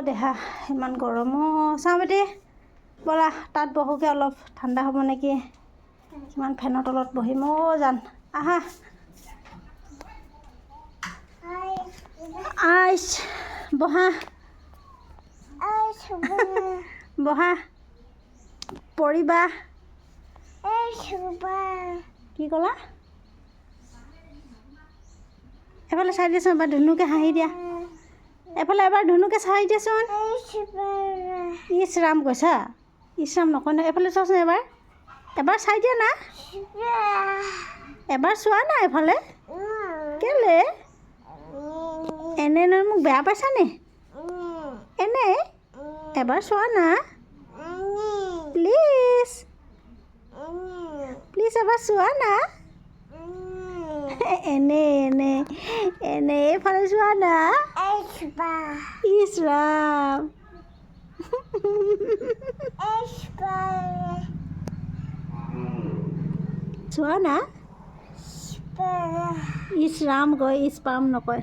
দেহা ইমান গৰম চাওঁ বেটি ব'লা তাত বহোগে অলপ ঠাণ্ডা হ'ব নেকি কিমান ফেনৰ তলত বহিম জান আহা আইচ বহা বহা পৰিবা কি ক'লা এফালে চাই দিয়াচোন এবাৰ ধুনুকে হাঁহি দিয়া এফালে এবাৰ ধুনুকে চাই দিয়াচোন ইছ ৰাম কৈছা ইছ ৰাম নকয় ন এফালে চোৱাচোন এবাৰ চাই দিয়া না এবাৰ চোৱা না এফালে কেলে এনে মোক বেয়া পাইছা নি এনে এবাৰ চোৱা না প্লিজ প্লিজ এবাৰ চোৱা না এনে এনে এনে এইফালে চোৱা না ইছ ৰাম চোৱা না ইছ ৰাম কয় ইছ পাম নকয়